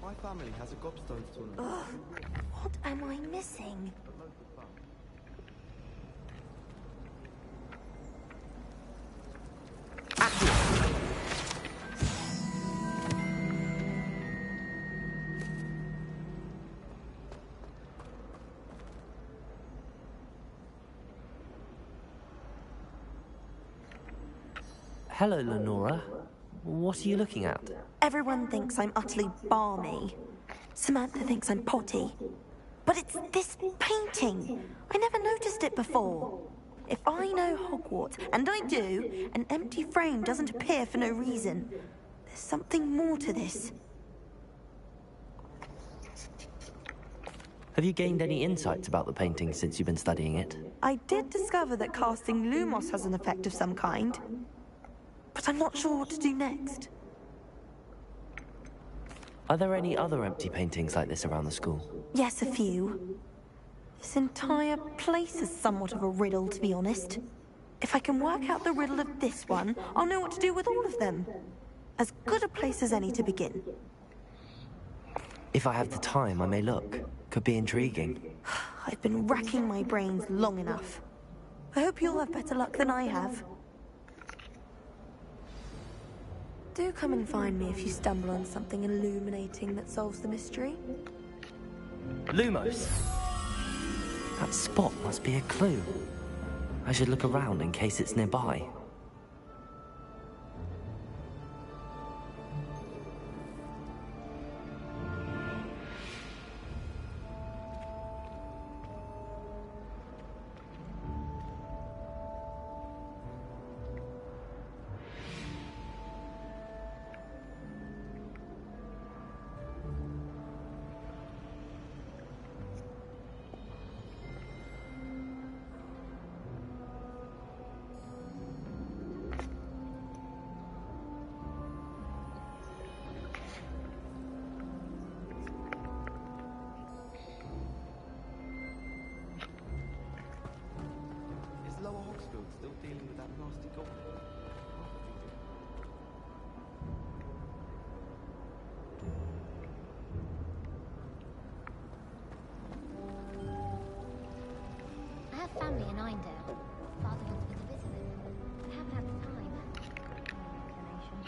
My family has a gobstones tournament. Ugh, what am I missing? Hello, Lenora. What are you looking at? Everyone thinks I'm utterly balmy. Samantha thinks I'm potty. But it's this painting. I never noticed it before. If I know Hogwarts, and I do, an empty frame doesn't appear for no reason. There's something more to this. Have you gained any insights about the painting since you've been studying it? I did discover that casting Lumos has an effect of some kind. But I'm not sure what to do next. Are there any other empty paintings like this around the school? Yes, a few. This entire place is somewhat of a riddle, to be honest. If I can work out the riddle of this one, I'll know what to do with all of them. As good a place as any to begin. If I have the time, I may look. Could be intriguing. I've been racking my brains long enough. I hope you'll have better luck than I have. Do come and find me if you stumble on something illuminating that solves the mystery. Lumos! That spot must be a clue. I should look around in case it's nearby. Still dealing with that nasty goblin. I have family in Eindale. Father wants me to visit them. I haven't had the time. No inclination.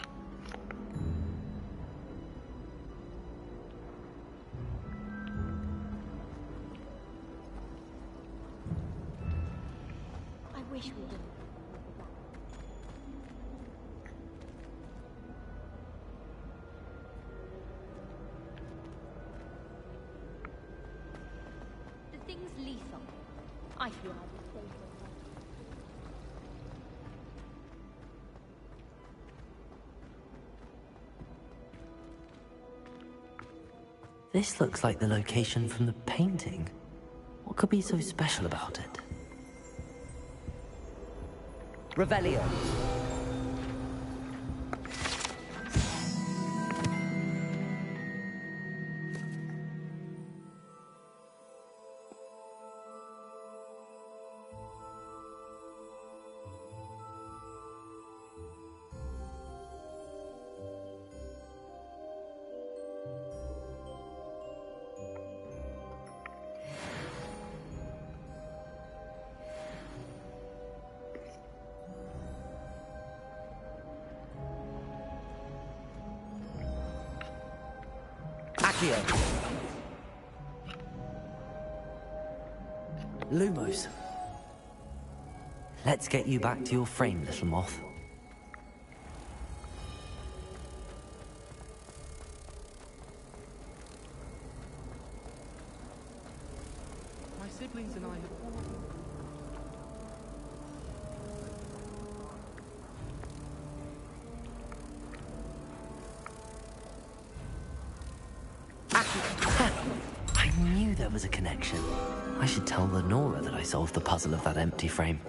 I wish we didn't. The thing's lethal. I feel like it's safe. This looks like the location from the painting. What could be so special about it? Revelio. Lumos. Let's get you back to your frame, little moth. My siblings and I have I knew there was a connection. I should tell Lenora that I solved the puzzle of that empty frame.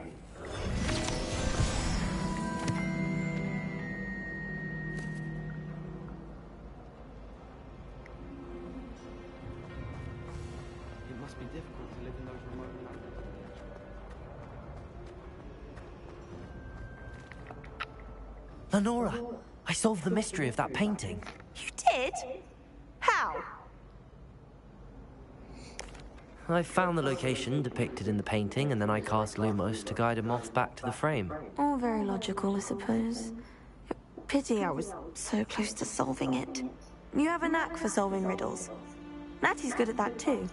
It must be difficult to live in those remote lands. Lenora, I solved the mystery of that painting. You did? How? I found the location depicted in the painting, and then I cast Lumos to guide a moth back to the frame. All very logical, I suppose. Pity I was so close to solving it. You have a knack for solving riddles. Natty's good at that too.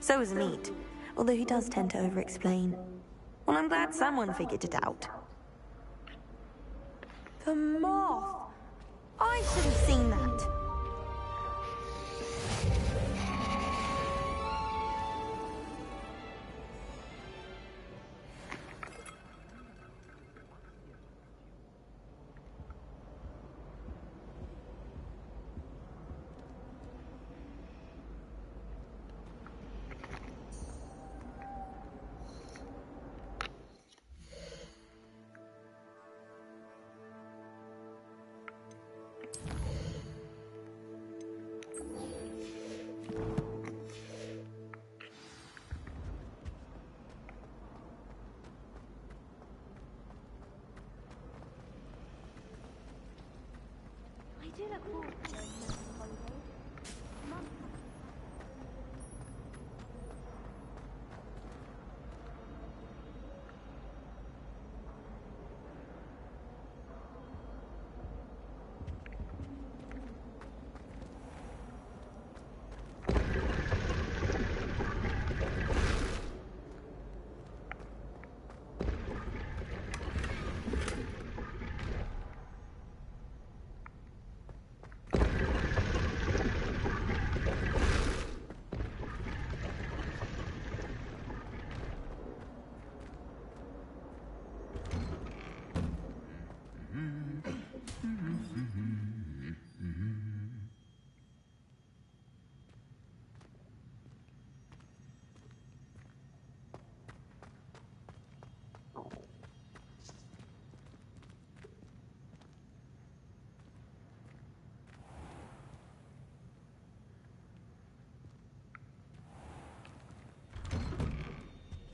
So is Neat, although he does tend to over-explain. Well, I'm glad someone figured it out. The moth! I should have seen that. I do look forward to going home for holidays. Mum.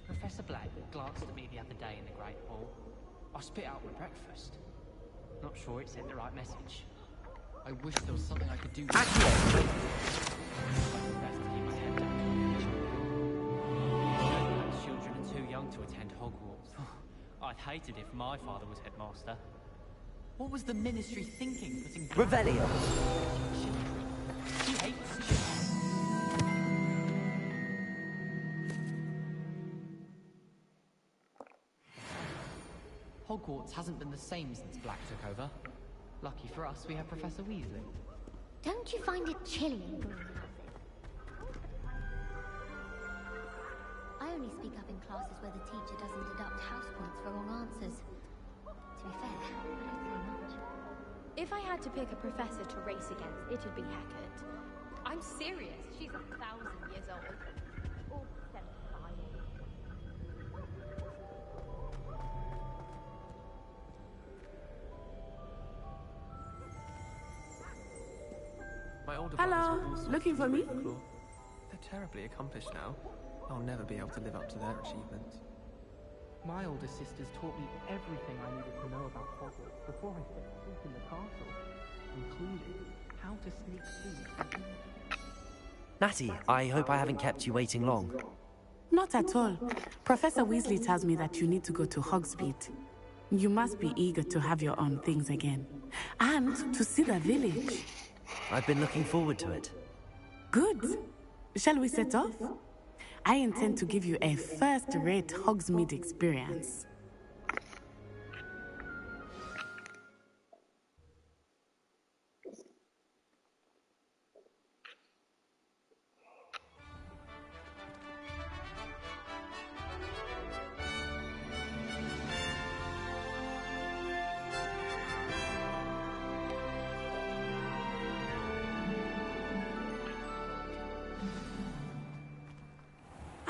Professor Black glanced at me the other day in the Great Hall. I spit out my breakfast. Not sure it sent the right message. I wish there was something I could do. I confess to keep my head down. Children are too young to attend Hogwarts. I'd hate it if my father was headmaster. What was the Ministry thinking, putting Revelio! children? He hates children. Hogwarts hasn't been the same since Black took over. Lucky for us, we have Professor Weasley. Don't you find it chilly in greenhouses? I only speak up in classes where the teacher doesn't deduct house points for wrong answers. To be fair, I don't say much. If I had to pick a professor to race against, it'd be Hackett. I'm serious. She's 1,000 years old. Or 75. My older Hello, brothers were all sorts looking of for me? folklore. They're terribly accomplished now. I'll never be able to live up to their achievements. My older sisters taught me everything I needed to know about Hogwarts before I set foot in the castle, including how to sneak food. Natty, I hope I haven't kept you waiting long. Not at all. Professor Weasley tells me that you need to go to Hogsmeade. You must be eager to have your own things again. And to see the village. I've been looking forward to it. Good. Shall we set off? I intend to give you a first-rate Hogsmeade experience.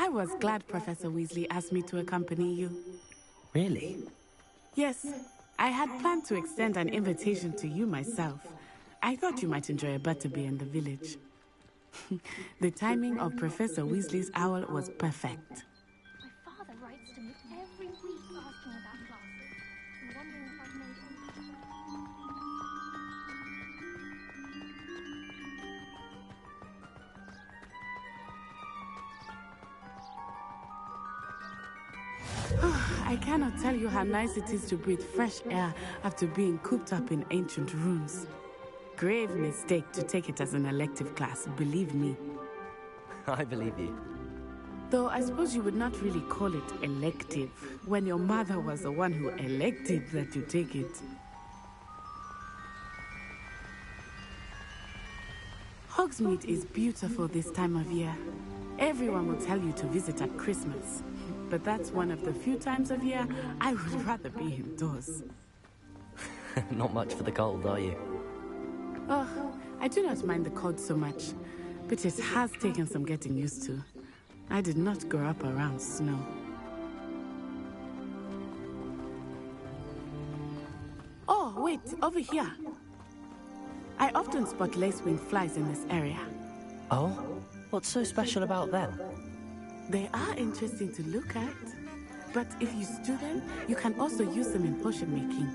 I was glad Professor Weasley asked me to accompany you. Really? Yes, I had planned to extend an invitation to you myself. I thought you might enjoy a butterbeer in the village. The timing of Professor Weasley's owl was perfect. My father writes to me every week asking about classes and wondering if I've made any. I cannot tell you how nice it is to breathe fresh air after being cooped up in ancient rooms. Grave mistake to take it as an elective class, believe me. I believe you. Though I suppose you would not really call it elective when your mother was the one who elected that you take it. Hogsmeade is beautiful this time of year. Everyone will tell you to visit at Christmas. But that's one of the few times of year I would rather be indoors. Not much for the cold, are you? Oh, I do not mind the cold so much, but it has taken some getting used to. I did not grow up around snow. Oh, wait, over here. I often spot lacewing flies in this area. Oh? What's so special about them? They are interesting to look at, but if you stew them, you can also use them in potion making.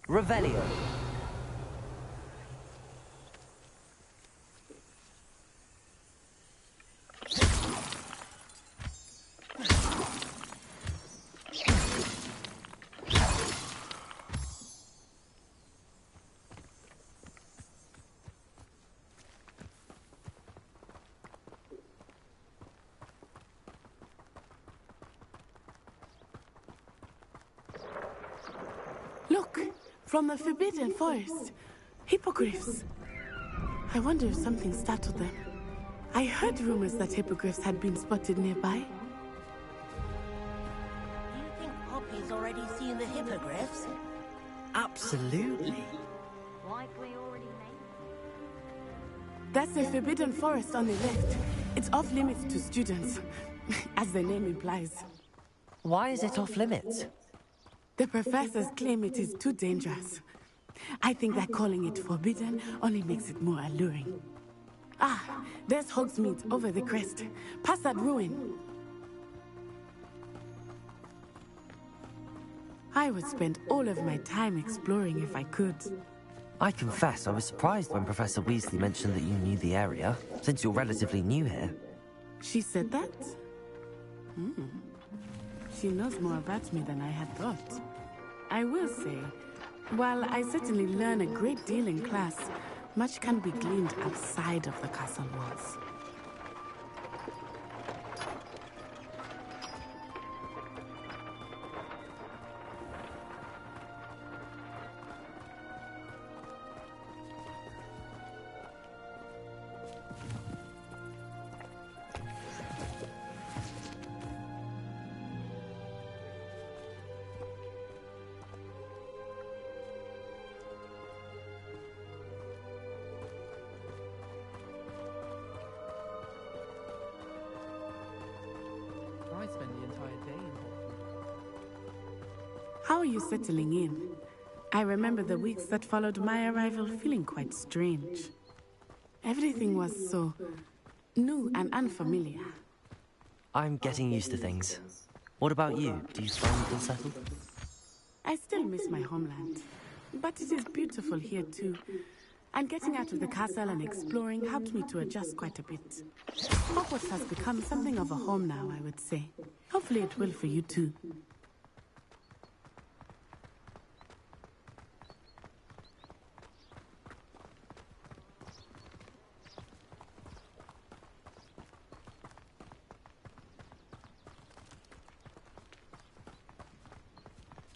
Revelio. Look! From the Forbidden Forest. Hippogriffs. I wonder if something startled them. I heard rumors that hippogriffs had been spotted nearby. Do you think Poppy's already seen the hippogriffs? Absolutely. Likely already made. That's the Forbidden Forest on the left. It's off limits to students, as the name implies. Why is it off limits? The professors claim it is too dangerous. I think that calling it forbidden only makes it more alluring. Ah, there's Hogsmeade over the crest. Past that ruin. I would spend all of my time exploring if I could. I confess I was surprised when Professor Weasley mentioned that you knew the area, since you're relatively new here. She said that? She knows more about me than I had thought. I will say, while I certainly learn a great deal in class, much can be gleaned outside of the castle walls. I spend the entire day in Hogwarts. How are you settling in? I remember the weeks that followed my arrival feeling quite strange. Everything was so new and unfamiliar. I'm getting used to things. What about you? Do you finally feel settled? I still miss my homeland, but it is beautiful here too. And getting out of the castle and exploring helped me to adjust quite a bit. Hogwarts has become something of a home now, I would say. Hopefully it will for you too.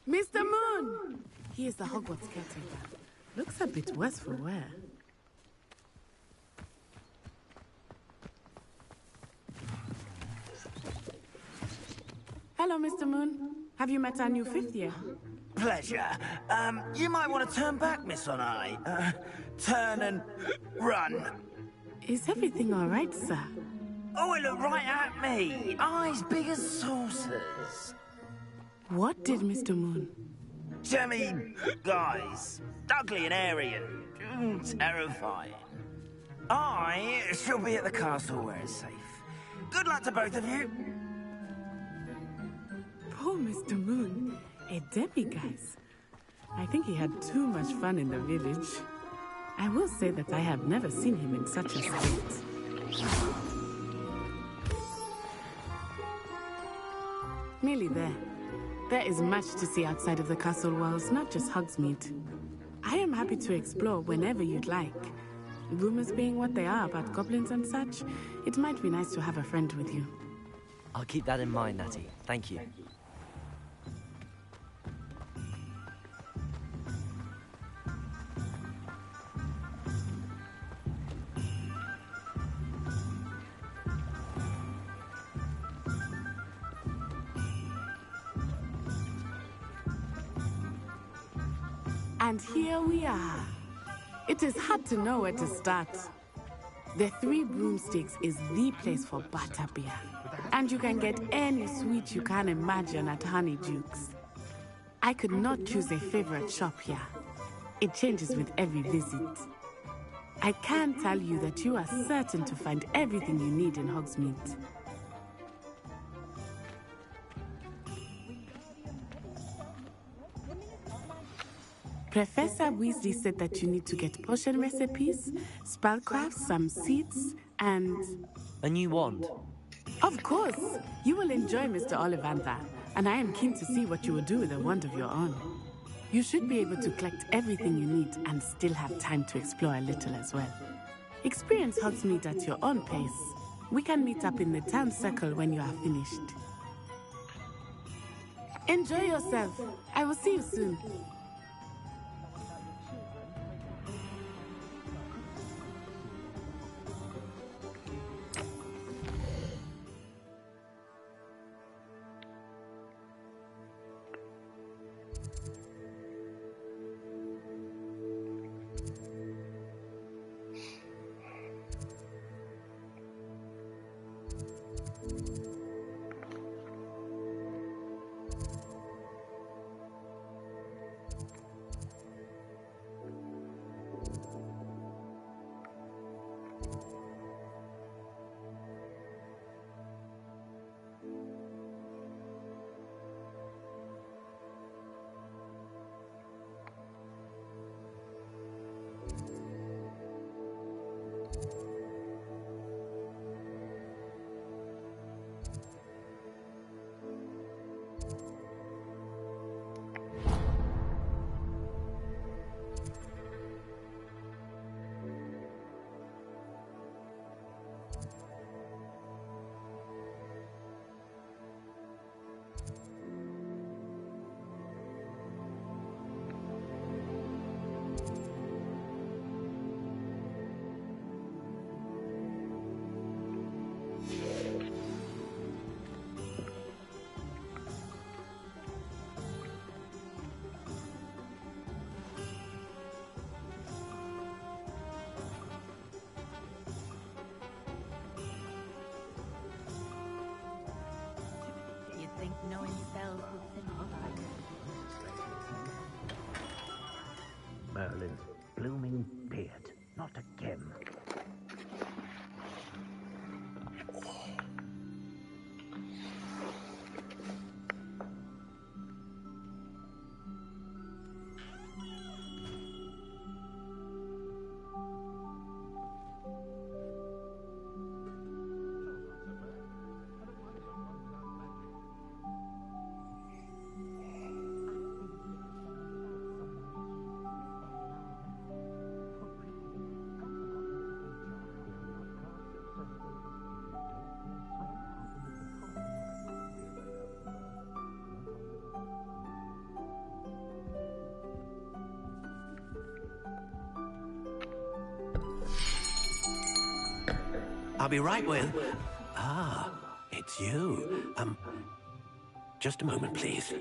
Mr. Moon! He is the Hogwarts caretaker. Looks a bit worse for wear. Hello, Mr. Moon. Have you met our new fifth year? Pleasure. You might want to turn back, Miss Onai. Turn and run. Is everything all right, sir? Oh, it looked right at me. Eyes big as saucers. What did Mr. Moon? guys, ugly and airy and terrifying. I shall be at the castle where it's safe. Good luck to both of you. Poor Mr. Moon, a demiguise. I think he had too much fun in the village. I will say that I have never seen him in such a state. Nearly there. There is much to see outside of the castle walls, not just Hogsmeade. I am happy to explore whenever you'd like. Rumors being what they are about goblins and such, it might be nice to have a friend with you. I'll keep that in mind, Natty. Thank you. And here we are. It is hard to know where to start. The Three Broomsticks is the place for butterbeer. And you can get any sweet you can imagine at Honeydukes. I could not choose a favorite shop here. It changes with every visit. I can tell you that you are certain to find everything you need in Hogsmeade. Professor Weasley said that you need to get potion recipes, spellcrafts, some seeds, and... A new wand. Of course! You will enjoy Mr. Ollivander, and I am keen to see what you will do with a wand of your own. You should be able to collect everything you need and still have time to explore a little as well. Experience Hogsmeade at your own pace. We can meet up in the town circle when you are finished. Enjoy yourself. I will see you soon. Merlin's blooming beard, not again. I'll be right with... Ah, it's you. Just a moment, please.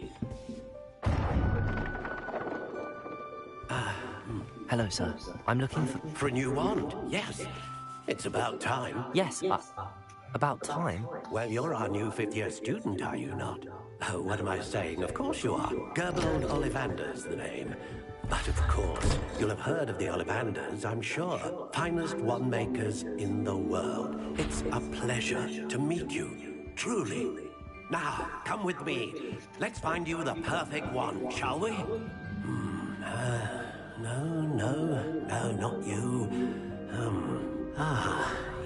Hello, sir. I'm looking for... For a new wand, yes. It's about time. Yes, About time. Well, you're our new fifth-year student, are you not? Oh, what am I saying? Of course you are. Gerbold Ollivander's the name. But of course, you'll have heard of the Ollivanders, I'm sure. Finest wand-makers in the world. It's a pleasure to meet you, truly. Now, come with me. Let's find you the perfect wand, shall we? No, not you.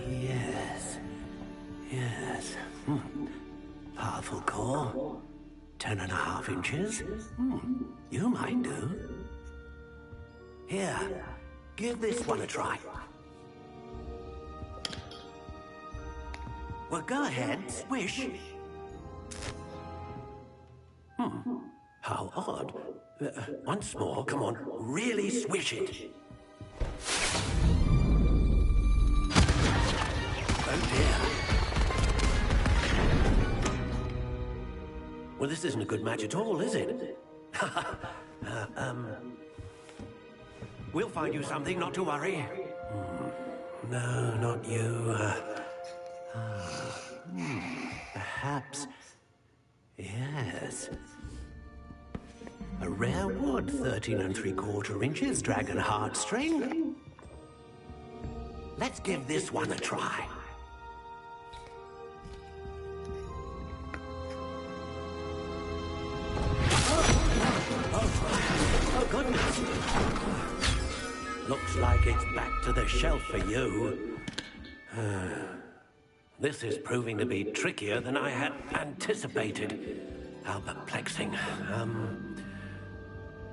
Yes. Yes. Powerful core. 10.5 inches. You might do. Here, give this one a try. Well, go ahead, swish. How odd. Once more, come on, really swish it. Oh dear. Well, this isn't a good match at all, is it? We'll find you something, not to worry. No, not you. Perhaps... Yes. A rare wood, 13 3/4 inches, dragon heartstring. Let's give this one a try. Oh, goodness. Looks like it's back to the shelf for you. This is proving to be trickier than I had anticipated. How perplexing.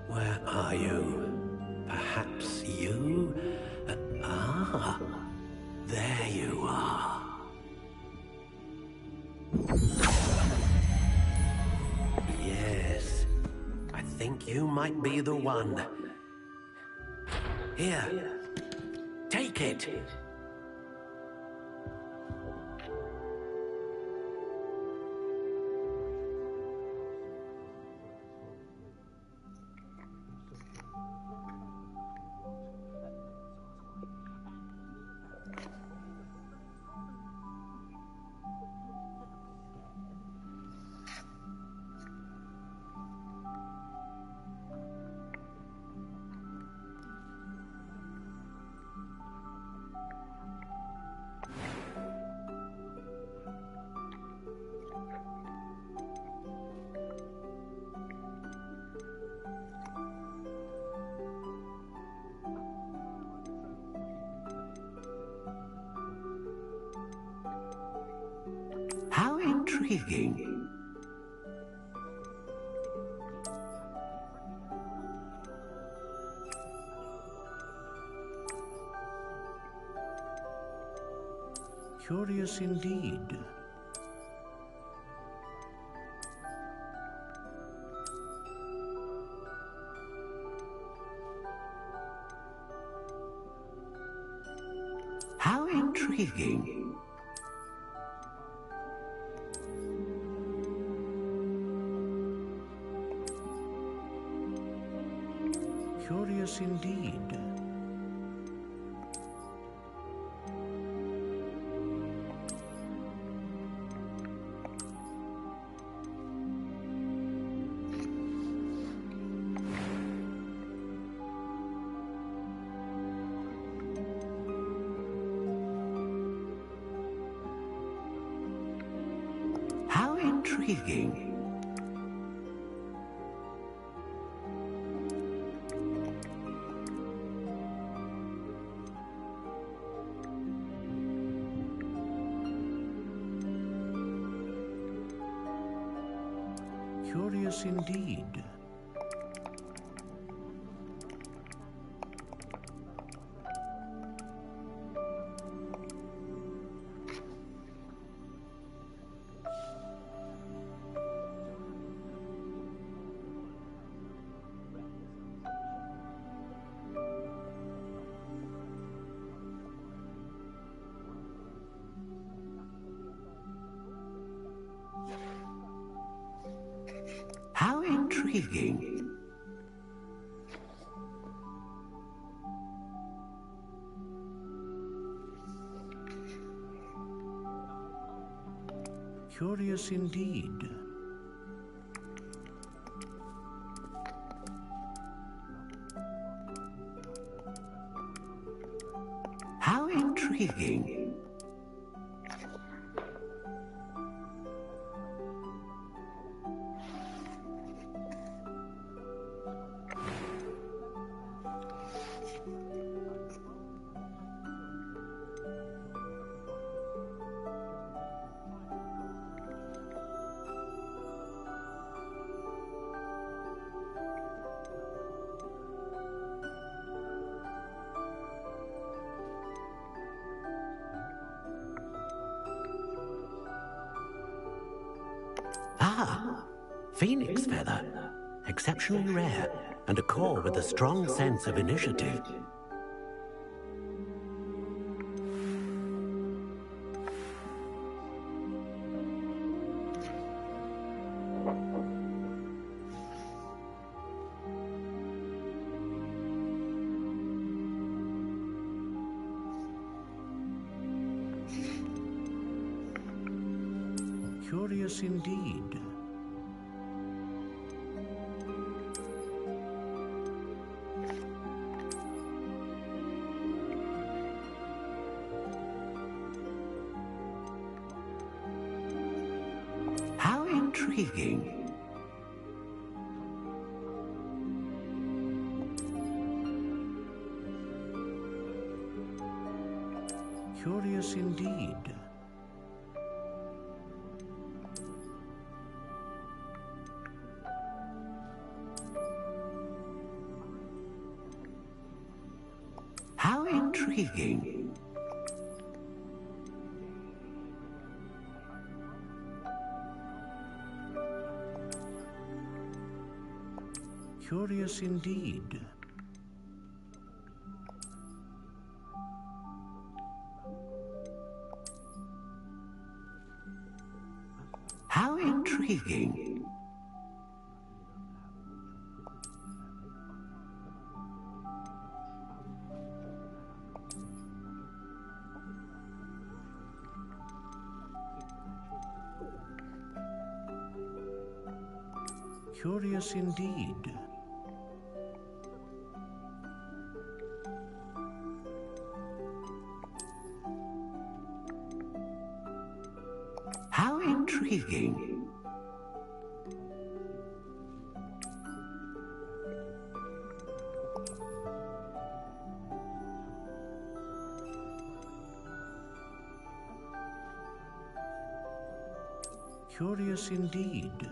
Where are you? Perhaps you? There you are. Yes, I think you might be the one. Here, take it. How intriguing. Curious indeed. How intriguing. Curious indeed. How intriguing. Curious indeed. How intriguing. Curious indeed. How intriguing. Ah, phoenix feather. Exceptionally rare, and a core with a strong sense of initiative. Curious indeed. How intriguing. Curious indeed. How intriguing. Curious indeed. How intriguing. Curious indeed. How intriguing. Curious indeed.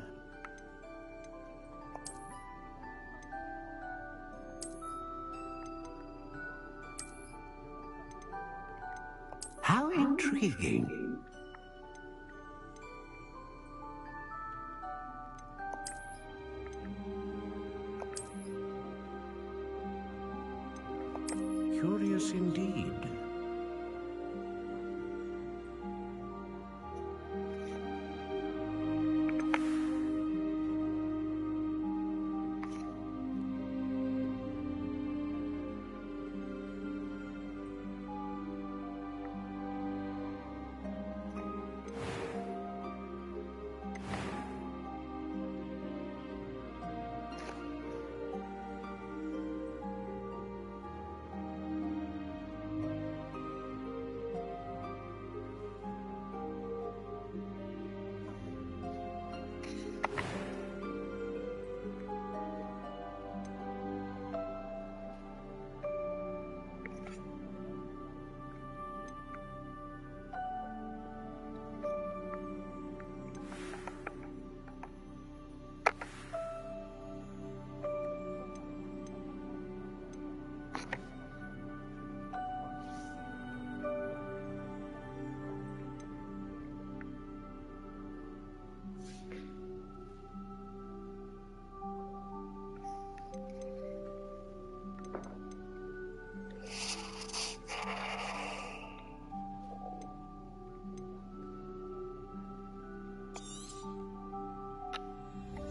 How intriguing. Curious indeed.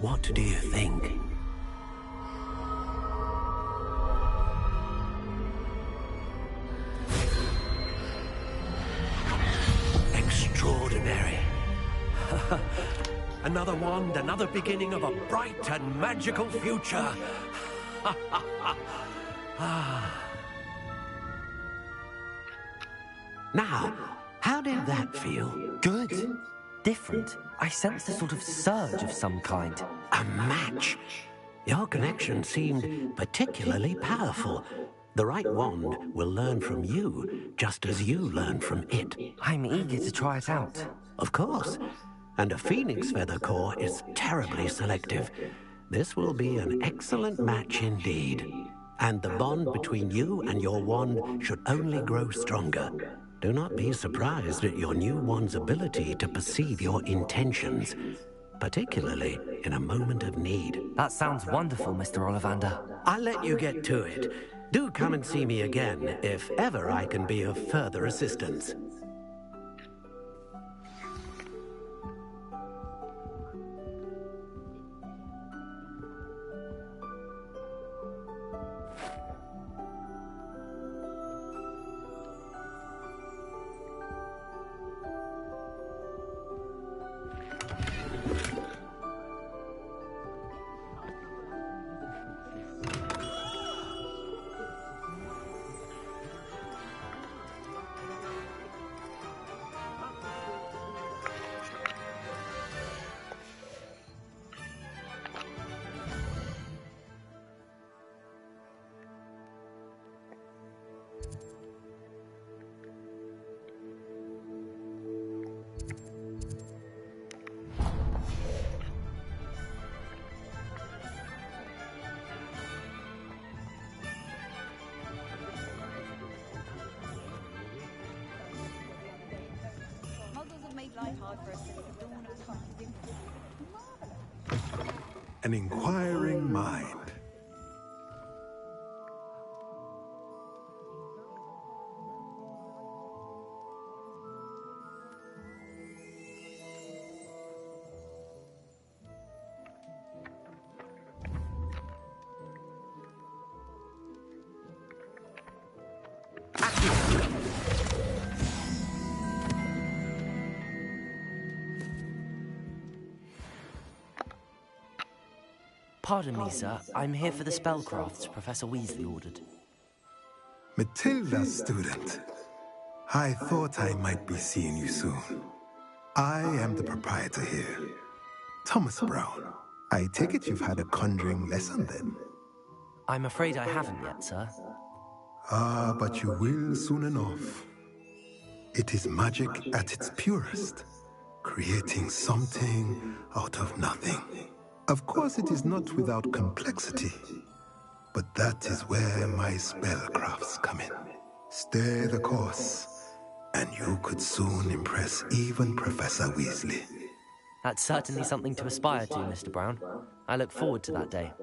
What do you think? Extraordinary. Another wand, another beginning of a bright and magical future. Now, how did that feel? Good. Different. I sensed a sort of surge of some kind. A match? Your connection seemed particularly powerful. The right wand will learn from you, just as you learn from it. I'm eager to try it out. Of course. And a phoenix feather core is terribly selective. This will be an excellent match indeed. And the bond between you and your wand should only grow stronger. Do not be surprised at your new wand's ability to perceive your intentions, particularly in a moment of need. That sounds wonderful, Mr. Ollivander. I'll let you get to it. Do come and see me again if ever I can be of further assistance. An inquiring mind. Pardon me, sir. I'm here for the spellcrafts Professor Weasley ordered. Matilda, student. I thought I might be seeing you soon. I am the proprietor here, Thomas Brown. I take it you've had a conjuring lesson then? I'm afraid I haven't yet, sir. Ah, but you will soon enough. It is magic at its purest, creating something out of nothing. Of course, it is not without complexity, but that is where my spellcrafts come in. Stay the course, and you could soon impress even Professor Weasley. That's certainly something to aspire to, Mr. Brown. I look forward to that day.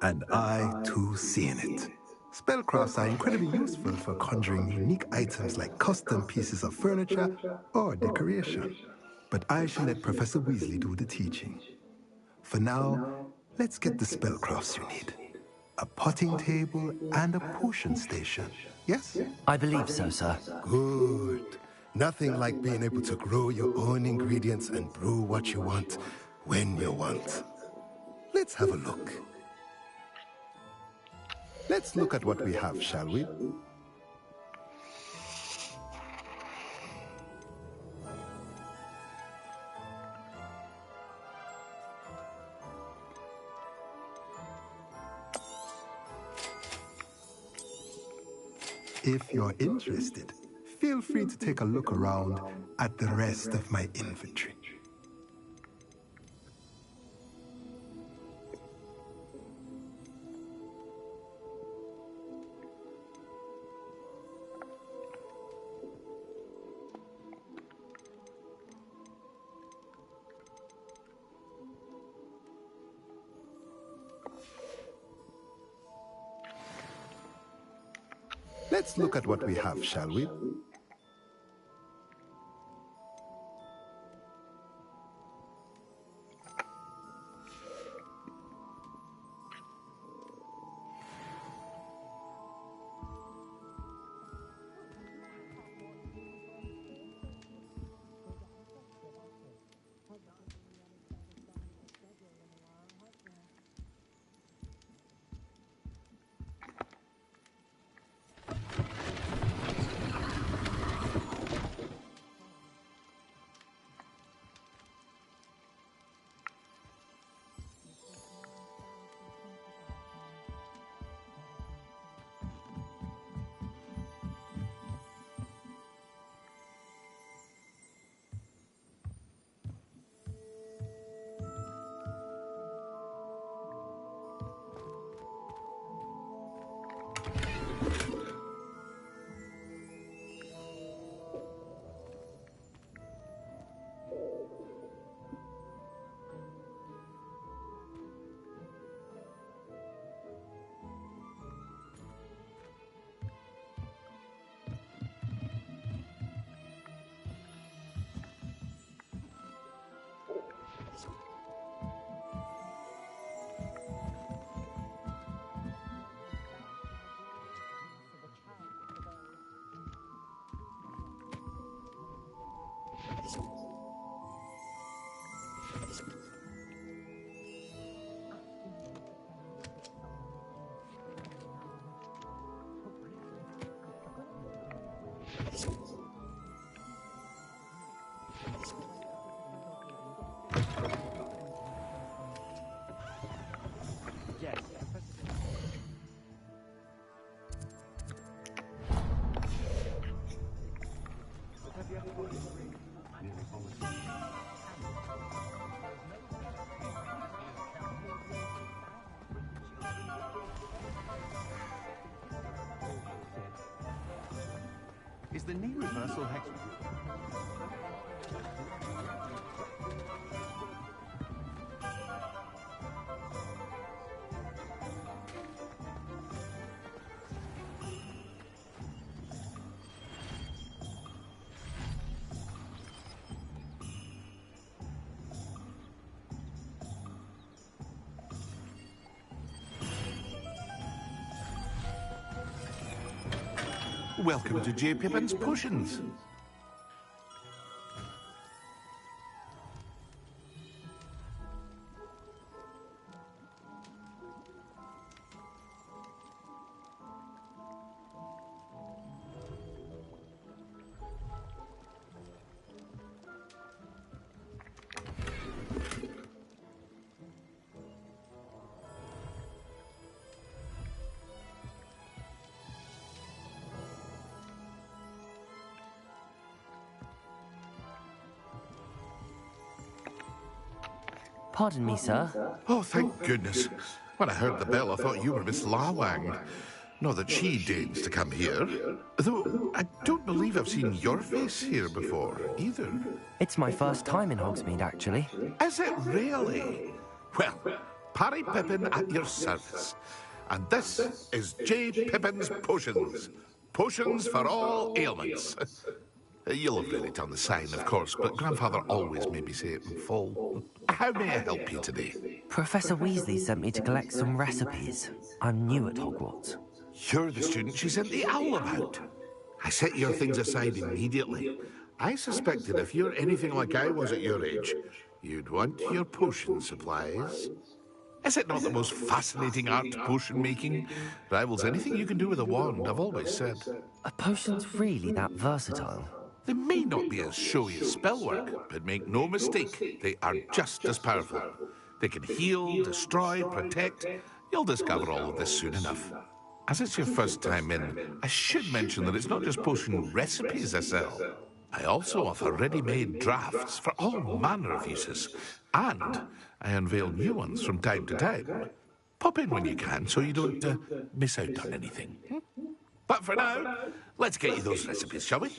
And I, too, seeing it. Spellcrafts are incredibly useful for conjuring unique items like custom pieces of furniture or decoration. But I shall let Professor Weasley do the teaching. For now, let's get the spellcrafts you need. A potting table and a potion station, yes? I believe so, sir. Good. Nothing like being able to grow your own ingredients and brew what you want when you want. Let's have a look. Let's look at what we have, shall we? If you're interested, feel free to take a look around at the rest of my inventory. Let's look at what we have, shall we? Is the knee reversal hex... Welcome to J. Pippin's Potions. Pardon me, sir. Oh, thank goodness. When I heard the bell, I thought you were Miss Lawang. Not that she deigns to come here. Though I don't believe I've seen your face here before, either. It's my first time in Hogsmeade, actually. Is it really? Well, Parry Pippin at your service. And this is J. Pippin's Potions. Potions for all ailments. You'll have read it on the sign, of course, but Grandfather always made me say it in full. How may I help you today? Professor Weasley sent me to collect some recipes. I'm new at Hogwarts. You're the student she sent the owl about. I set your things aside immediately. I suspected if you're anything like I was at your age, you'd want your potion supplies. Is it not the most fascinating art, potion making? Rivals anything you can do with a wand, I've always said. Are potions really that versatile? They may not be as showy as spellwork, but make no mistake, they are just as powerful. They can heal, destroy, protect. You'll discover all of this soon enough. As it's your first time in, I should mention that it's not just potion recipes I sell. I also offer ready-made drafts for all manner of uses. And I unveil new ones from time to time. Pop in when you can so you don't miss out on anything. But for now, let's get you those recipes, shall we?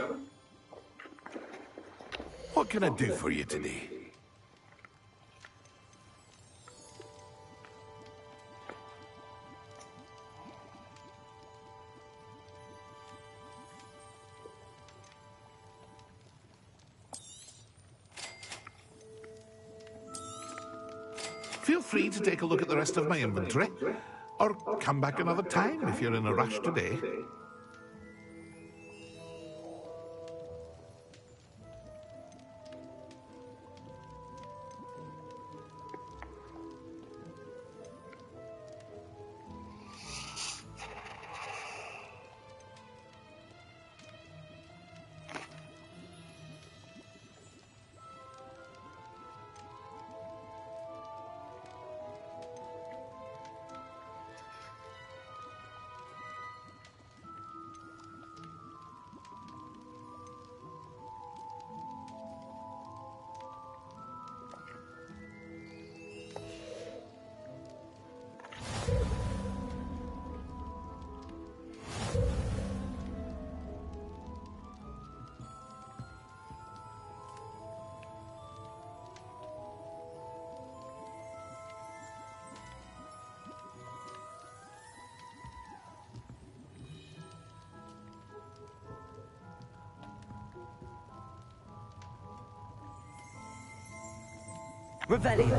What can I do for you today? Feel free to take a look at the rest of my inventory, or come back another time if you're in a rush today. Revelio.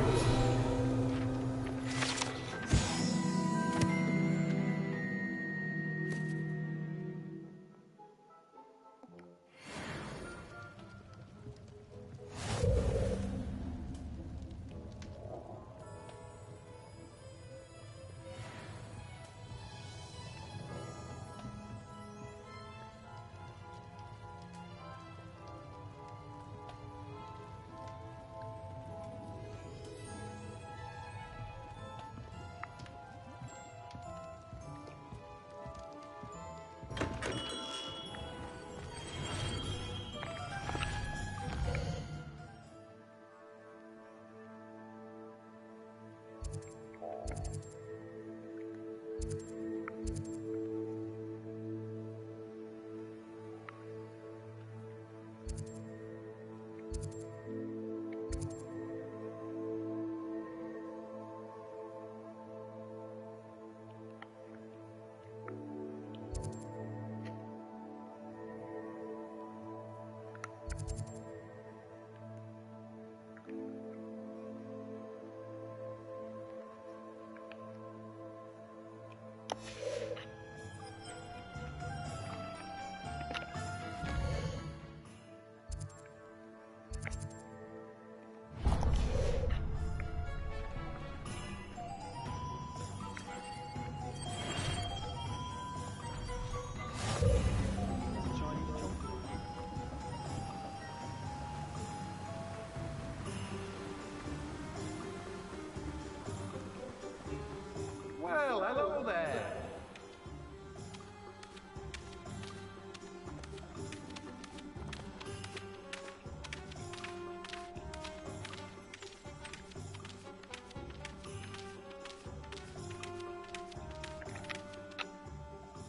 Well, hello there.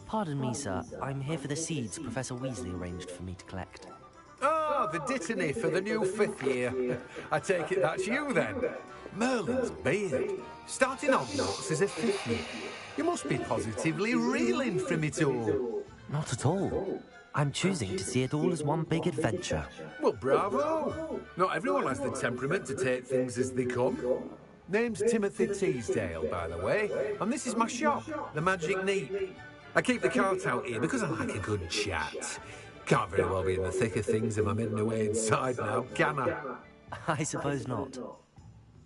Pardon me, sir. I'm here for the seeds Professor Weasley arranged for me to collect. Ah, the dittany for the new 5th year. I take it that's you, then. Merlin's beard. Starting Hogwarts as a 5th year. You must be positively reeling from it all. Not at all. I'm choosing to see it all as one big adventure. Well, bravo. Not everyone has the temperament to take things as they come. Name's Timothy Teasdale, by the way, and this is my shop, the Magic Neat. I keep the cart out here because I like a good chat. Can't very well be in the thick of things if I'm hidden away inside now, can I? I suppose not.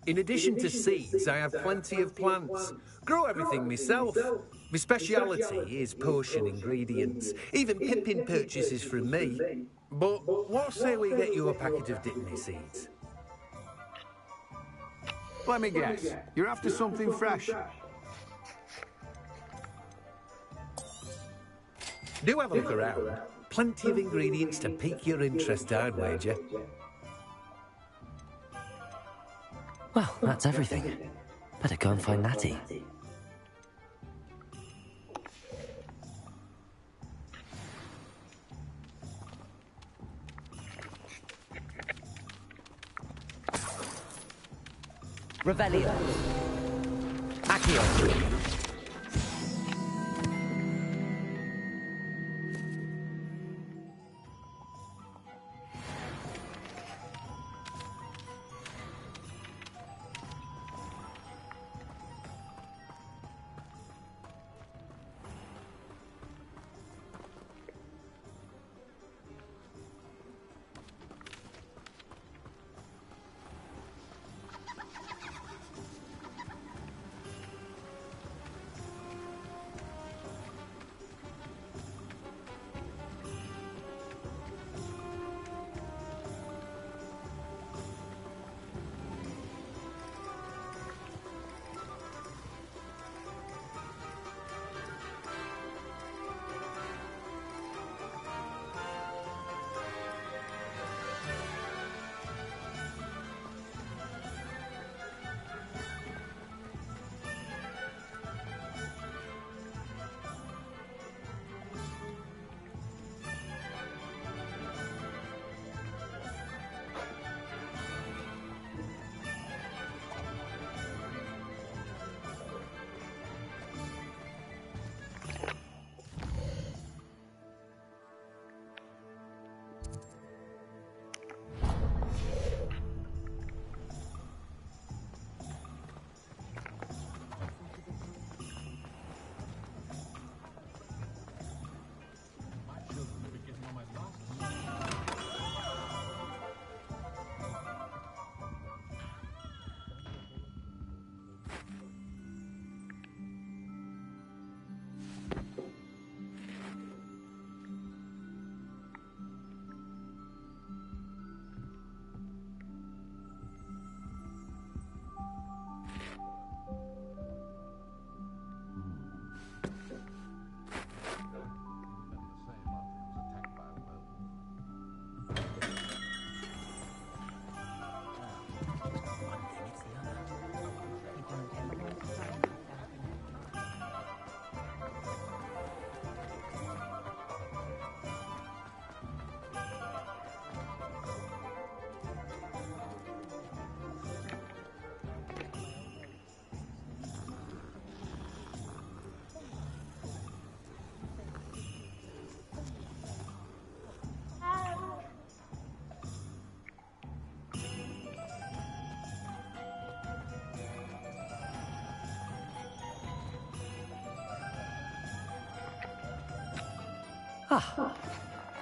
In addition to seeds, I have plenty of plants. Grow everything myself. My speciality is potion ingredients. Even Pippin purchases from me. But what say we get you a packet of dittany seeds? Let me guess. You're after something fresh. Do have a look around. Plenty of ingredients to pique your interest, I'd wager. Well, that's everything. Better go and find Natty. Revelio. Accio.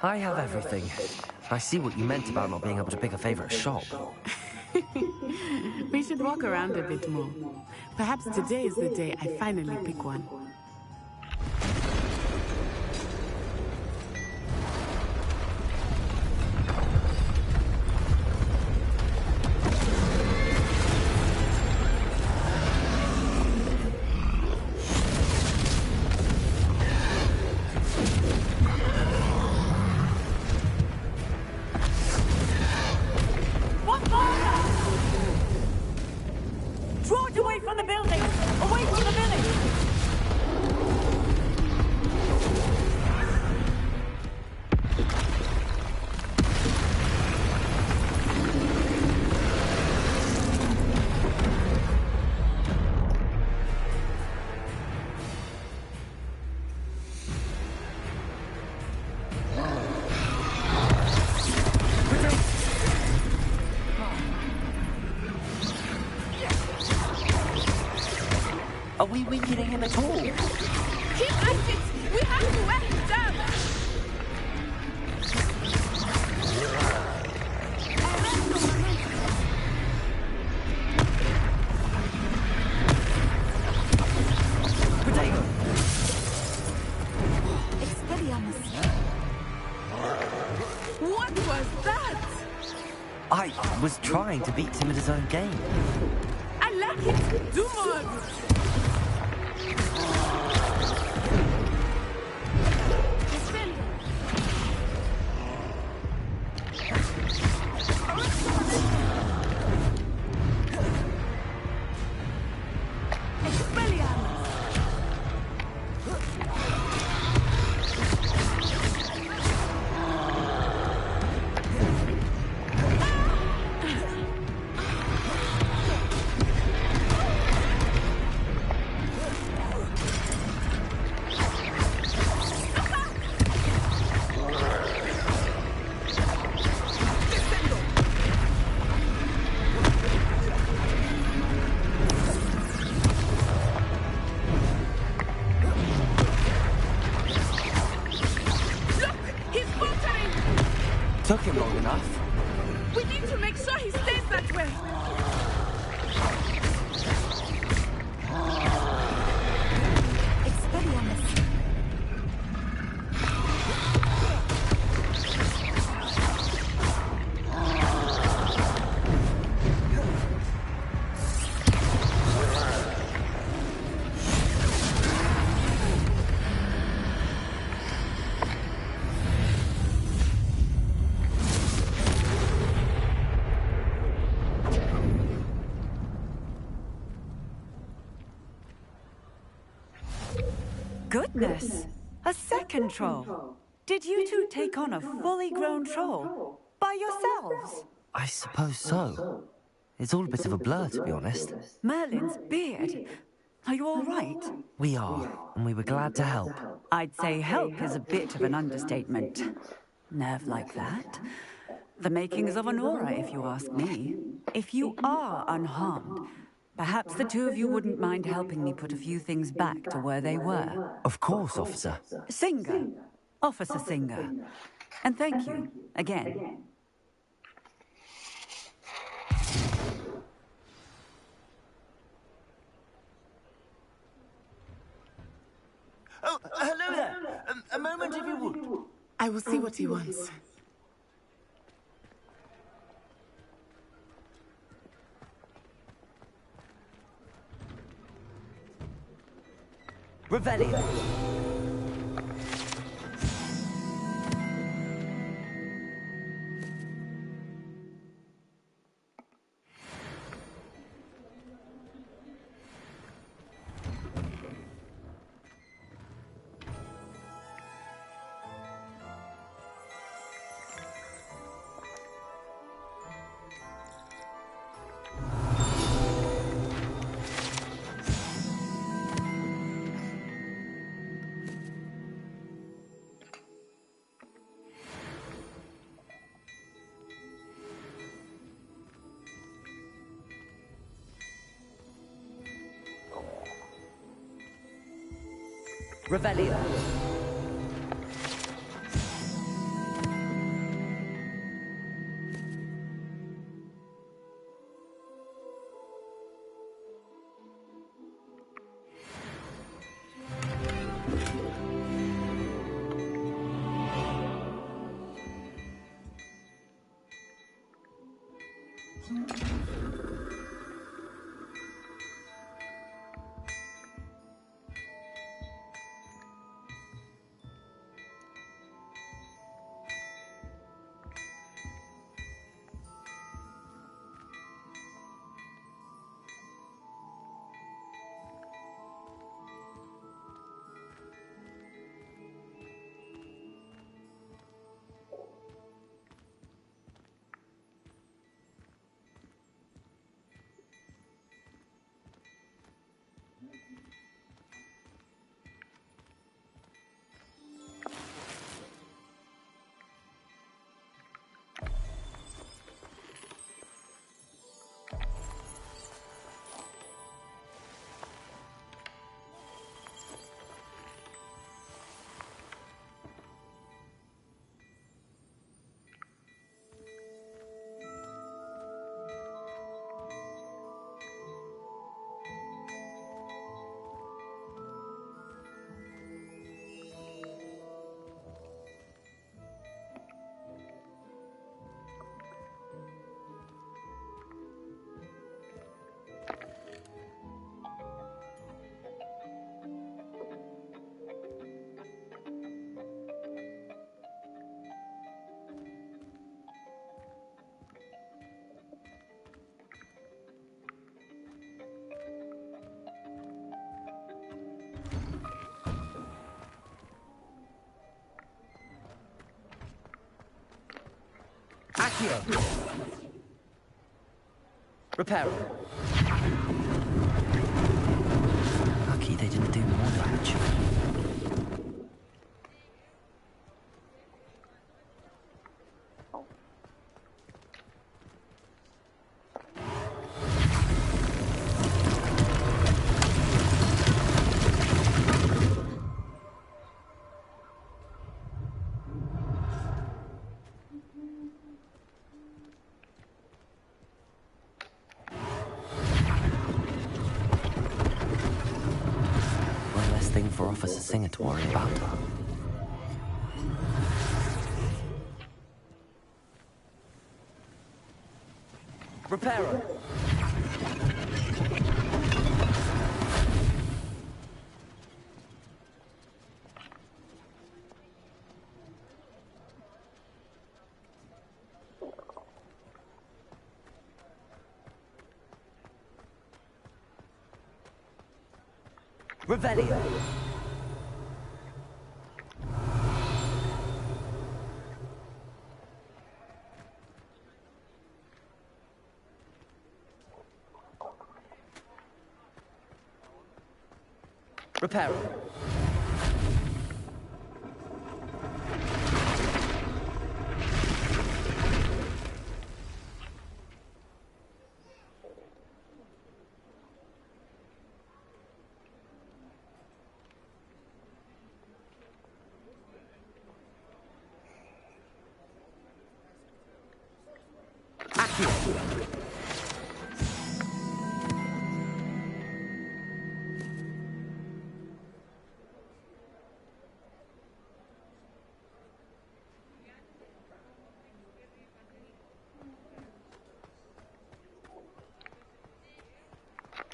I have everything. I see what you meant about not being able to pick a favorite shop. We should walk around a bit more. Perhaps today is the day I finally pick one. Draw it away from the building! Away from the village! Are we weakening him at all? Keep at it! We have to wear him down! What was that? I was trying to beat him at his own game. I like it! Do more! Took him long enough. We need to make sure he stays that way. Goodness! A second troll! Did you two take on a fully grown troll? By yourselves? I suppose so. It's all a bit of a blur, to be honest. Merlin's beard. Are you all right? We are, and we were glad to help. I'd say help is a bit of an understatement. Nerve like that. The makings of an aura, if you ask me. If you are unharmed, perhaps the two of you wouldn't mind helping me put a few things back to where they were. Of course, officer. Singer. Officer Singer. And thank you, again. Oh, hello there. A moment, if you would. I will see what he wants. Revelio. Revelio. Accio! Reparo. Lucky they didn't do more damage. Thing for Officer Singer to worry about. Reparo. Revelio. Reparo.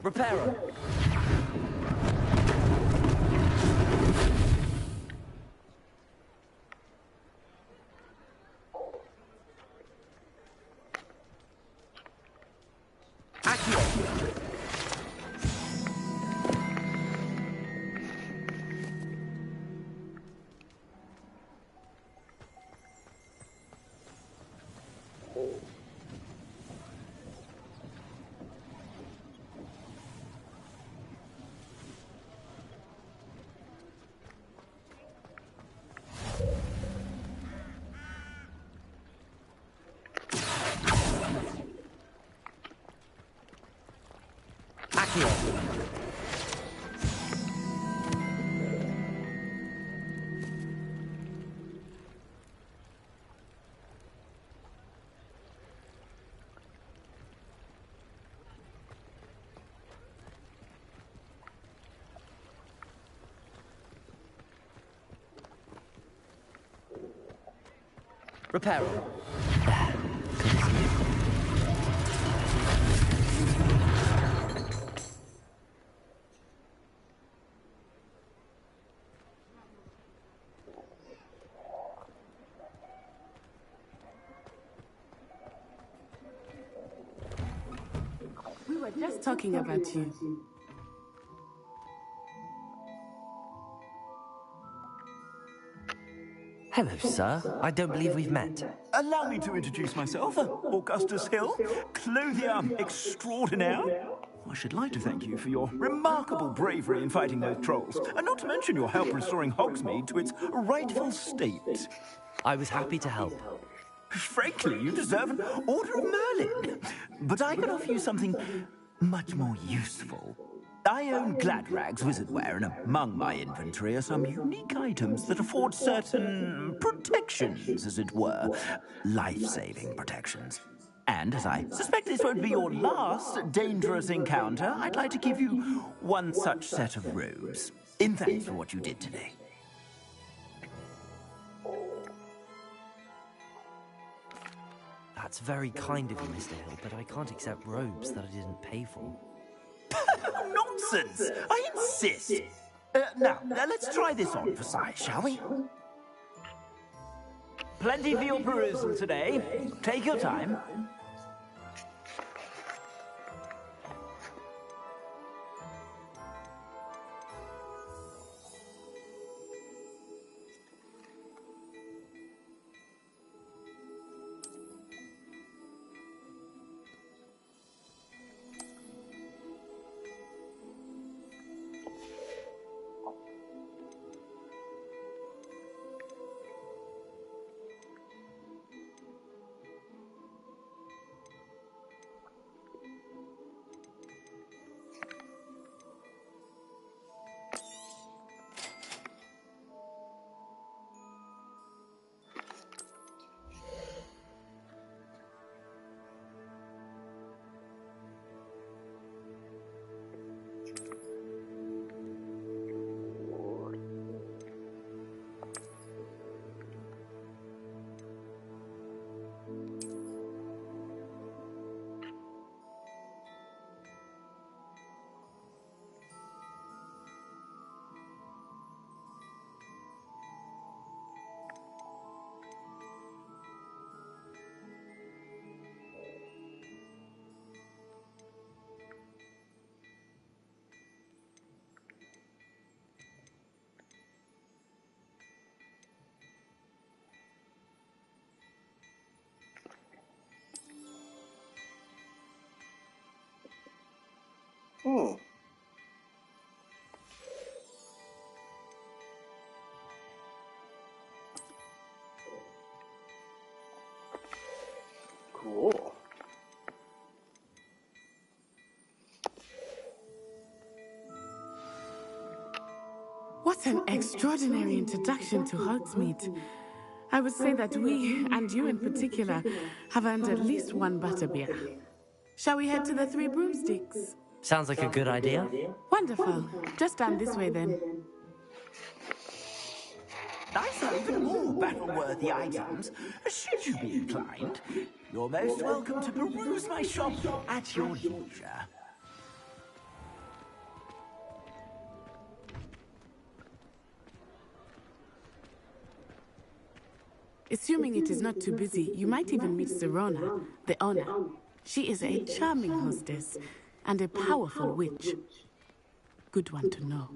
Reparo. Reparo. just talking about you. Hello, sir. I don't believe we've met. Allow me to introduce myself, Augustus Hill, clothier extraordinaire. I should like to thank you for your remarkable bravery in fighting those trolls, and not to mention your help restoring Hogsmeade to its rightful state. I was happy to help. Frankly, you deserve an Order of Merlin. But I could offer you something much more useful. I own Gladrag's wizardware, and among my inventory are some unique items that afford certain protections, as it were. Life-saving protections. And as I suspect this won't be your last dangerous encounter, I'd like to give you one such set of robes, in thanks for what you did today. That's very kind of you, Mr. Hill, but I can't accept robes that I didn't pay for. Nonsense! I insist! Now, let's try this on for size, shall we? Plenty for your perusal today. Take your time. Cool. What an extraordinary introduction to Hogsmeade. I would say that we, and you in particular, have earned at least one butterbeer. Shall we head to the Three Broomsticks? Sounds like a good idea. Wonderful. Just down this way then. I sell even more battle-worthy items, should you be inclined. You're most welcome to peruse my shop at your leisure. Assuming it is not too busy, you might even meet Serona, the owner. She is a charming hostess and a powerful witch. Good one to know.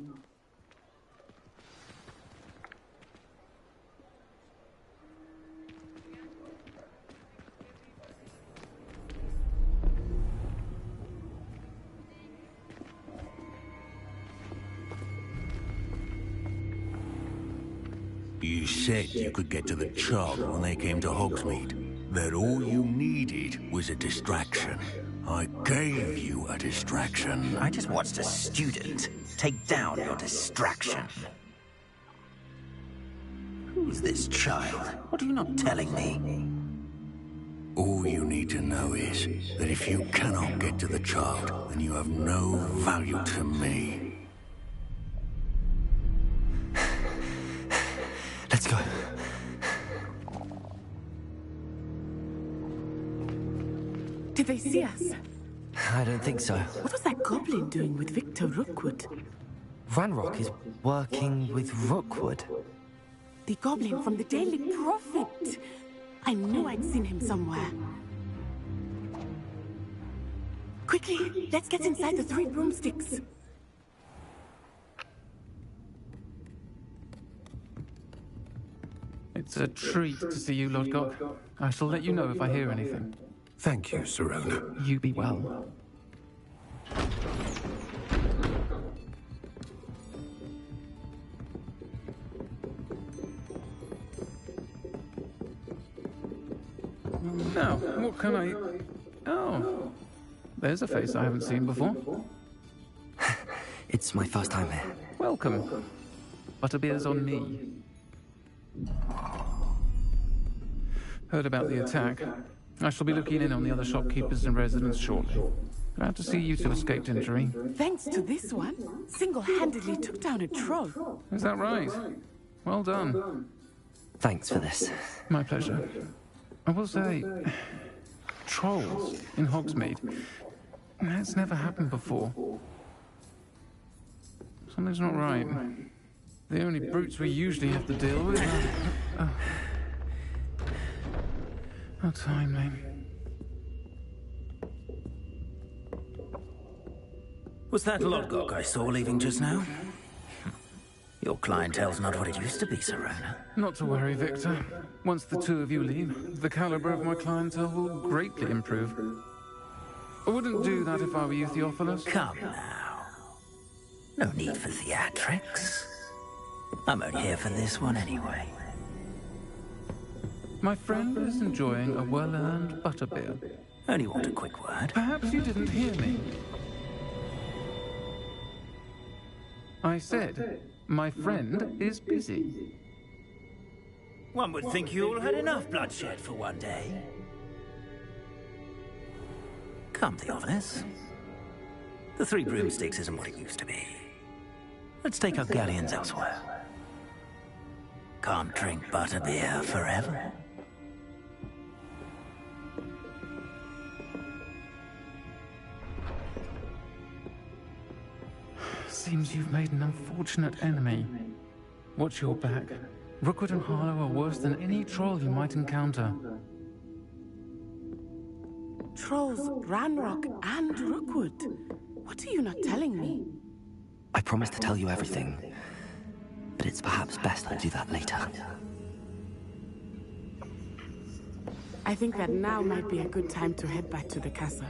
You said you could get to the Chog when they came to Hogsmeade. That all you needed was a distraction. I gave you a distraction. I just watched a student take down your distraction. Who's this child? What are you not telling me? All you need to know is that if you cannot get to the child, then you have no value to me. Let's go. Did they see us? I don't think so. What was that goblin doing with Victor Rookwood? Ranrock is working with Rookwood. The goblin from the Daily Prophet. I knew I'd seen him somewhere. Quickly, let's get inside the 3 broomsticks. It's a treat to see you, Lodgok. I shall let you know if I hear anything. Thank you, Sirona. You be well. Now, what can I... Oh, there's a face I haven't seen before. It's my first time here. Welcome. Butterbeer's on me. Heard about the attack. I shall be looking in on the other shopkeepers and residents shortly. Glad to see you two escaped injury. Thanks to this one, single-handedly took down a troll. Is that right? Well done. Thanks for this. My pleasure. I will say, trolls in Hogsmeade. That's never happened before. Something's not right. The only brutes we usually have to deal with are... How timely. Was that Lodgok I saw leaving just now? Your clientele's not what it used to be, Sirona. Not to worry, Victor. Once the two of you leave, the caliber of my clientele will greatly improve. I wouldn't do that if I were you, Theophilus. Come now. No need for theatrics. I'm only here for this one anyway. My friend is enjoying a well-earned butterbeer. Only want a quick word. Perhaps you didn't hear me. I said, my friend is busy. One would think you all had enough bloodshed for one day. Come, Theophilus. The 3 broomsticks isn't what it used to be. Let's take our galleons elsewhere. Can't drink butterbeer forever. Seems you've made an unfortunate enemy. Watch your back. Rookwood and Harlow are worse than any troll you might encounter. Trolls, Ranrock, and Rookwood. What are you not telling me? I promise to tell you everything, but it's perhaps best I do that later. I think that now might be a good time to head back to the castle.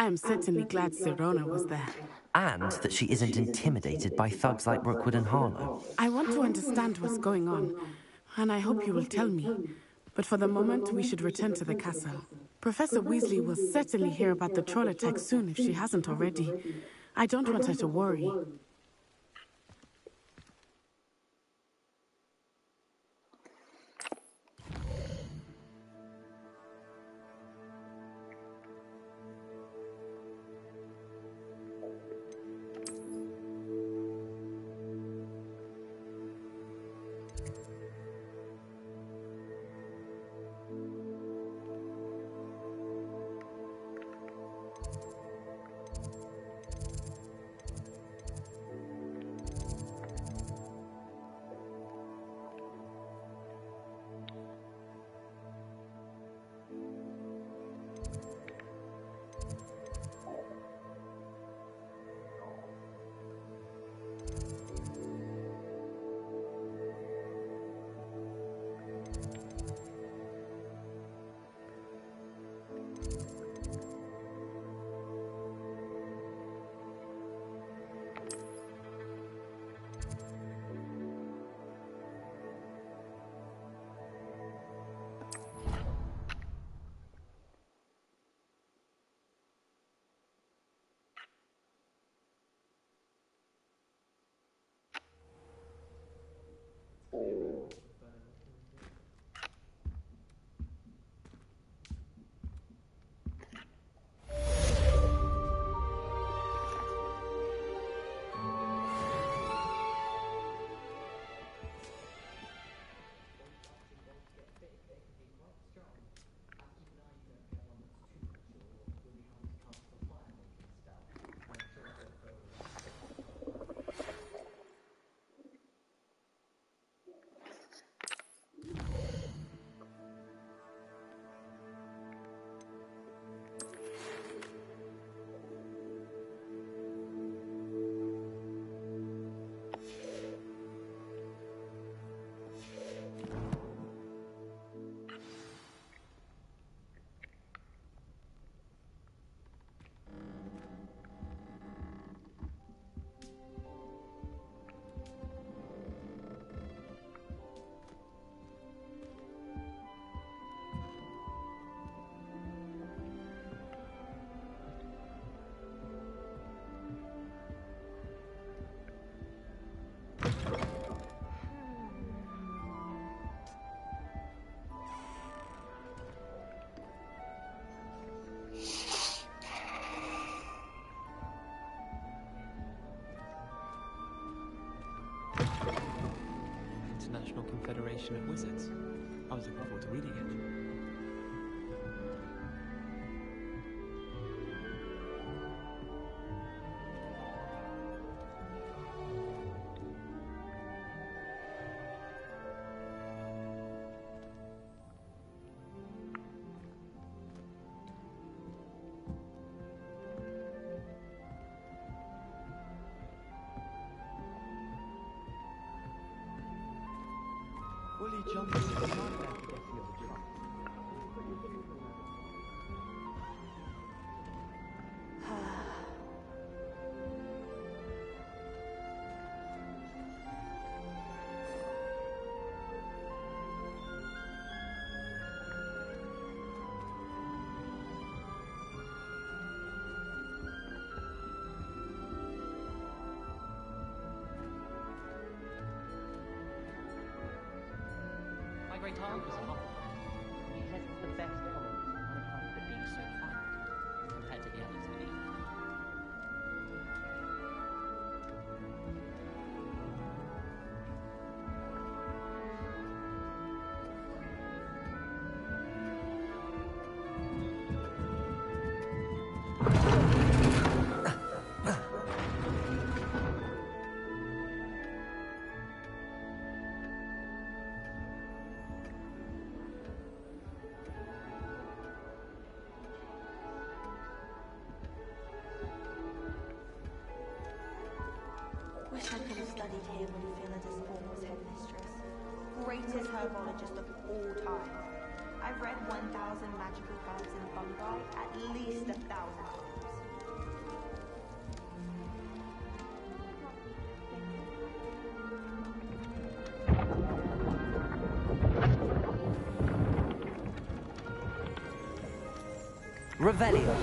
I am certainly glad Sirona was there. And that she isn't intimidated by thugs like Rookwood and Harlow. I want to understand what's going on, and I hope you will tell me. But for the moment, we should return to the castle. Professor Weasley will certainly hear about the troll attack soon if she hasn't already. I don't want her to worry. International Confederation of Wizards. I was looking forward to reading it. Will you jump in the line after getting on the truck? My great aunt was a Hufflepuff. She says it's the best college on account of it being so quiet compared to the others beneath. Wish I could have studied here when Phila Despawn was headmistress. Greatest herbologist of all time. I've read 1,000 magical herbs in fungi at least 1,000 times. Revelio.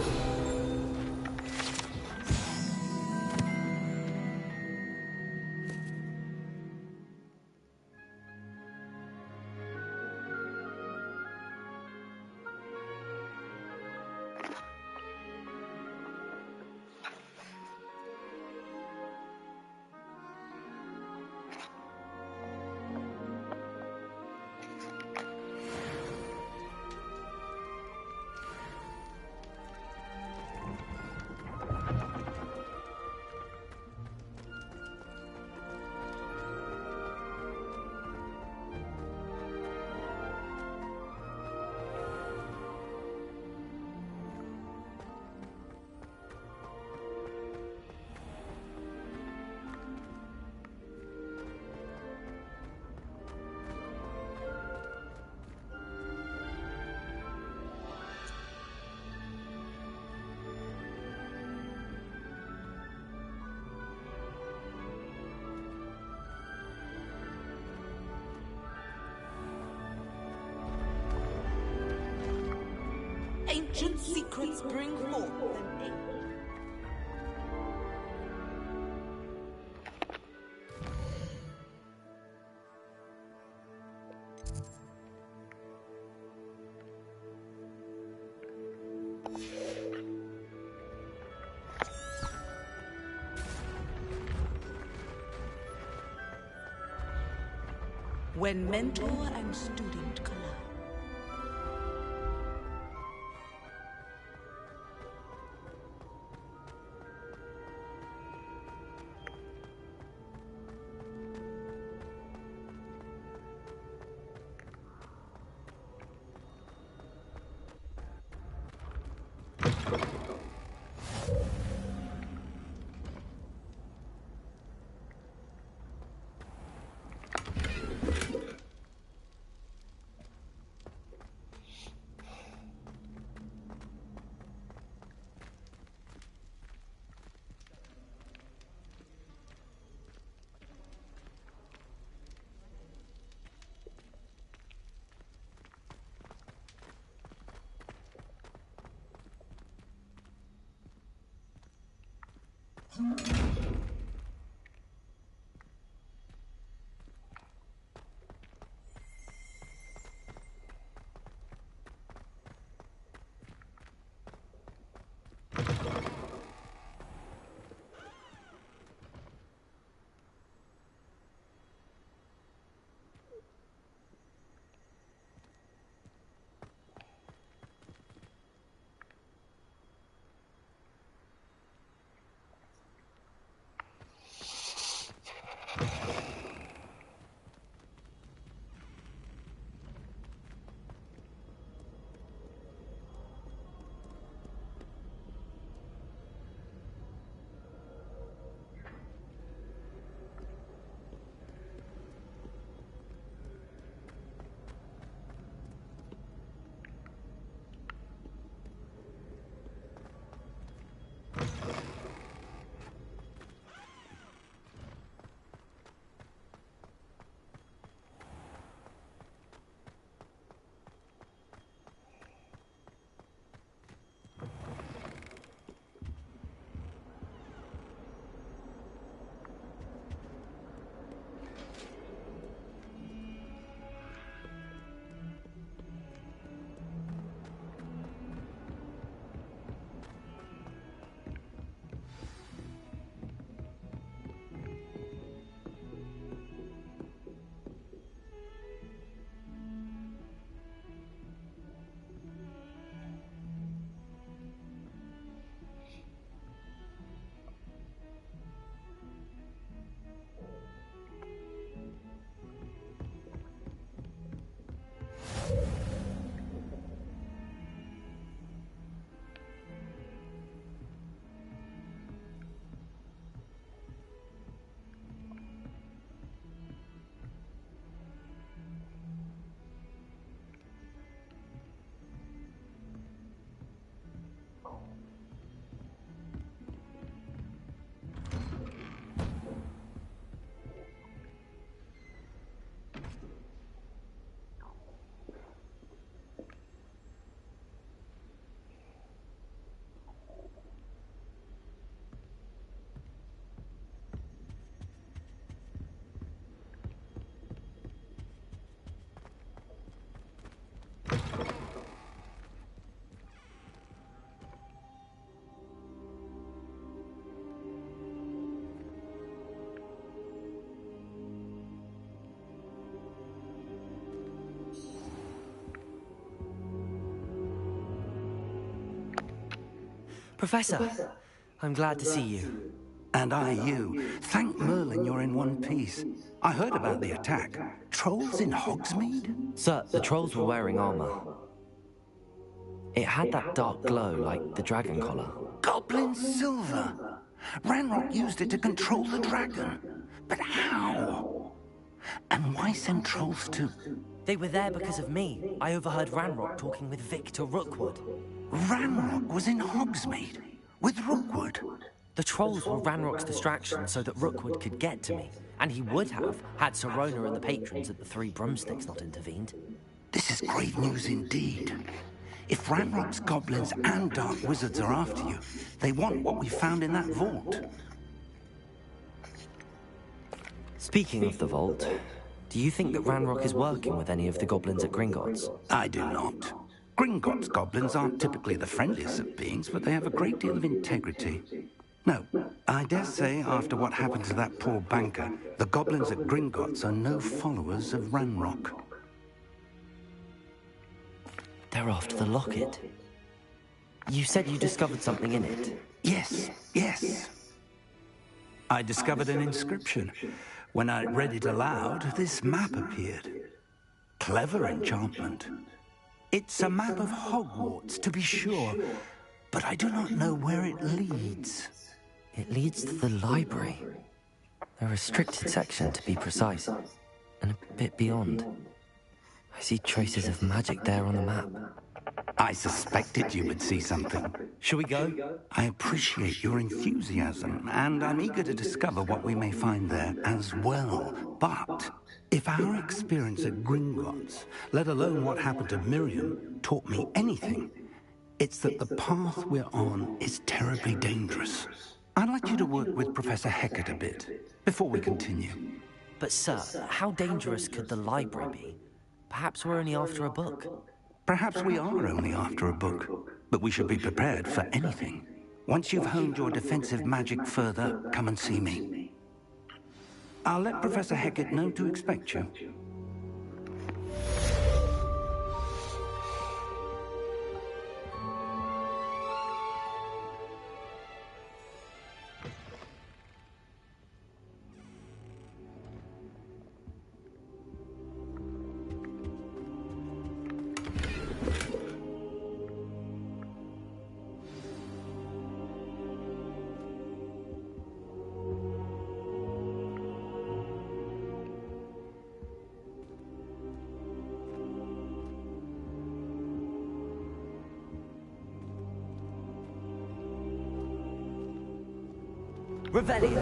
Ancient secrets bring forth an age. When mentor and student collide. Professor, I'm glad to see you. And I you. Thank Merlin you're in one piece. I heard about the attack. Trolls in Hogsmeade? Sir, the trolls were wearing armor. It had that dark glow like the dragon collar. Goblin silver! Ranrock used it to control the dragon. But how? And why send trolls to... They were there because of me. I overheard Ranrock talking with Victor Rookwood. Ranrock was in Hogsmeade? With Rookwood? The trolls were Ranrock's distraction so that Rookwood could get to me. And he would have, had Sirona and the patrons at the Three Broomsticks not intervened. This is grave news indeed. If Ranrock's goblins and dark wizards are after you, they want what we found in that vault. Speaking of the vault, do you think that Ranrock is working with any of the goblins at Gringotts? I do not. Gringotts goblins aren't typically the friendliest of beings, but they have a great deal of integrity. No, I dare say after what happened to that poor banker, the goblins at Gringotts are no followers of Ranrock. They're after the locket. You said you discovered something in it. Yes. I discovered an inscription. When I read it aloud, this map appeared. Clever enchantment. It's a map of Hogwarts, to be sure, but I do not know where it leads. It leads to the library. A restricted section, to be precise, and a bit beyond. I see traces of magic there on the map. I suspected you would see something. Shall we go? I appreciate your enthusiasm, and I'm eager to discover what we may find there as well. But if our experience at Gringotts, let alone what happened to Miriam, taught me anything, it's that the path we're on is terribly dangerous. I'd like you to work with Professor Hecat a bit, before we continue. But sir, how dangerous could the library be? Perhaps we're only after a book. Perhaps we are only after a book, but we should be prepared for anything. Once you've honed your defensive magic further, come and see me. I'll let Professor Hecat know to expect you. Revelio!